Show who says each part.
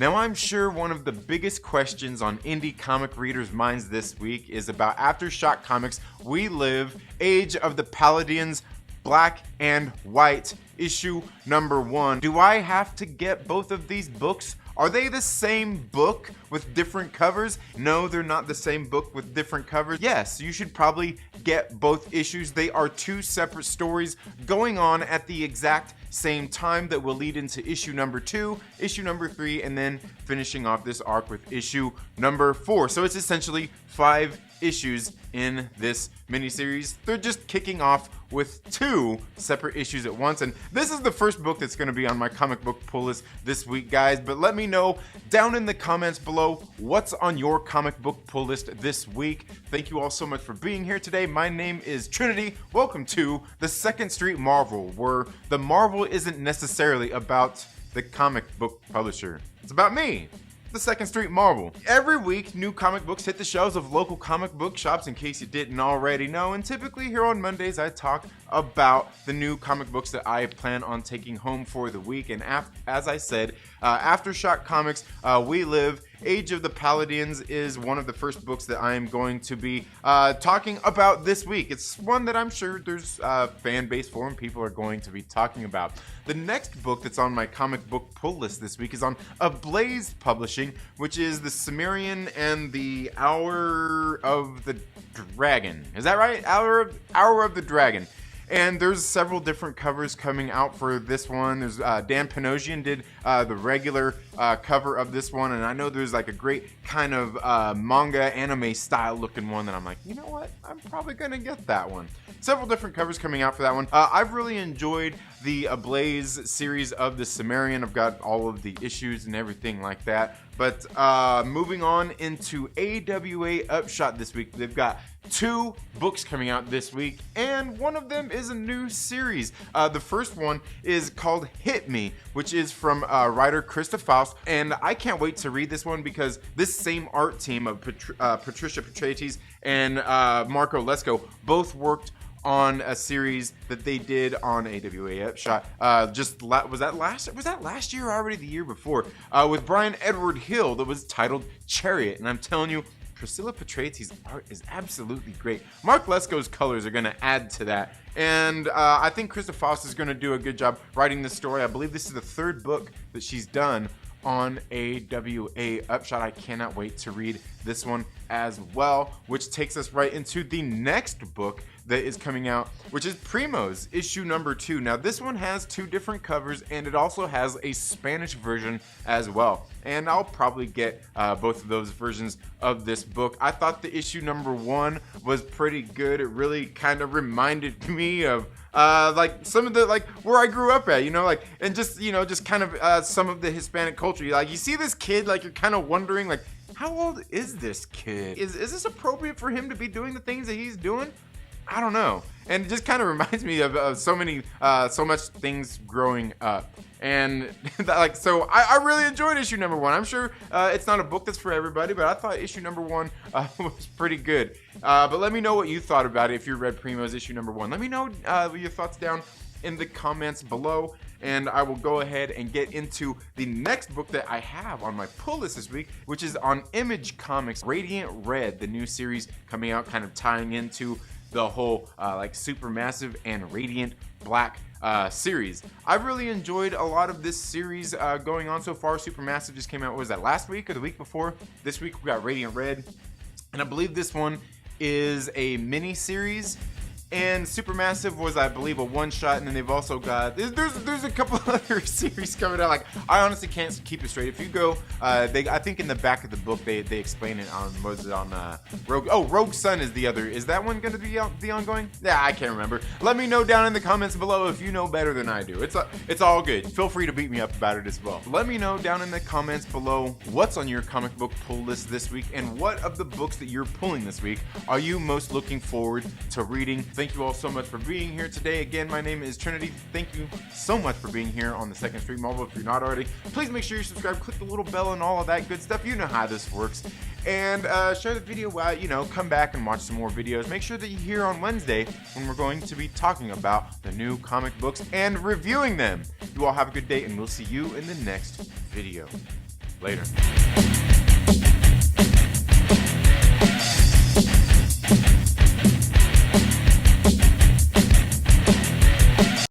Speaker 1: Now, I'm sure one of the biggest questions on indie comic readers' minds this week is about Aftershock Comics' We Live, Age of the Palladions, Black and White, issue number 1. Do I have to get both of these books? Are they the same book with different covers? No, they're not the same book with different covers. Yes, you should probably get both issues. They are two separate stories going on at the exact same time that will lead into issue number 2, issue number 3, and then finishing off this arc with issue number 4. So it's essentially 5 issues in this miniseries. They're just kicking off with 2 separate issues at once, and this is the first book that's going to be on my comic book pull list this week, guys. But let me know down in the comments below what's on your comic book pull list this week. Thank you all so much for being here today. My name is Trinity. Welcome to the Second Street Marvel, where the Marvel isn't necessarily about the comic book publisher. It's about me, the Second Street Marvel. Every week, new comic books hit the shelves of local comic book shops, in case you didn't already know, and typically here on Mondays I talk about the new comic books that I plan on taking home for the week. And as I said, Aftershock Comics' We Live, Age of the Palladions is one of the first books that I am going to be talking about this week. It's one that I'm sure there's a fan base for and people are going to be talking about. The next book that's on my comic book pull list this week is on Ablaze Publishing, which is the Cimmerian and the Hour of the Dragon. Is that right? Hour of the Dragon. And there's several different covers coming out for this one. There's Dan Panosian did the regular cover of this one, and I know there's like a great kind of manga anime style looking one that I'm like, you know what? I'm probably gonna get that one. Several different covers coming out for that one. I've really enjoyed the Ablaze series of the Cimmerian. I've got all of the issues and everything like that. But moving on into AWA Upshot this week, they've got 2 books coming out this week, and one of them is a new series. The first one is called Hit Me, which is from writer Krista Faust, and I can't wait to read this one because this same art team of Patricia Patriates and Marco Lesko both worked on a series that they did on AWA Upshot. Was that last year or already the year before? With Brian Edward Hill, that was titled Chariot, and I'm telling you, Priscilla Patriates' art is absolutely great. Mark Lesko's colors are going to add to that. And I think Krista Faust is going to do a good job writing this story. I believe this is the 3rd book that she's done on AWA Upshot. I cannot wait to read this one as well, which takes us right into the next book that is coming out, which is Primos, issue number 2. Now, this one has 2 different covers, and it also has a Spanish version as well. And I'll probably get both of those versions of this book. I thought the issue number 1 was pretty good. It really kind of reminded me of like some of the, like, where I grew up at, you know, like, and just, you know, just kind of some of the Hispanic culture. Like, you see this kid, like, you're kind of wondering, like, how old is this kid? Is this appropriate for him to be doing the things that he's doing? I don't know. And it just kind of reminds me of so much things growing up. And like, so I really enjoyed issue number 1. I'm sure it's not a book that's for everybody, but I thought issue number 1 was pretty good. But let me know what you thought about it if you read Primos issue number 1. Let me know your thoughts down in the comments below, and I will go ahead and get into the next book that I have on my pull list this week, which is on Image Comics, Radiant Red, the new series coming out, kind of tying into the whole like Supermassive and Radiant Black series. I've really enjoyed a lot of this series going on so far. Supermassive just came out, what was that, last week or the week before? This week we got Radiant Red, and I believe this one is a mini series. And Supermassive was, I believe, a one-shot, and then they've also got, there's a couple other series coming out. Like, I honestly can't keep it straight. If you go, I think in the back of the book they explain it on, was it on Rogue? Oh, Rogue Sun is the other. Is that one going to be the ongoing? Yeah, I can't remember. Let me know down in the comments below if you know better than I do. It's all good. Feel free to beat me up about it as well. Let me know down in the comments below what's on your comic book pull list this week, and what of the books that you're pulling this week are you most looking forward to reading. Thank you all so much for being here today. Again, my name is Trinity. Thank you so much for being here on the Second Street Marvel. If you're not already, please make sure you subscribe, click the little bell and all of that good stuff. You know how this works. And share the video while, come back and watch some more videos. Make sure that you're here on Wednesday when we're going to be talking about the new comic books and reviewing them. You all have a good day, and we'll see you in the next video. Later.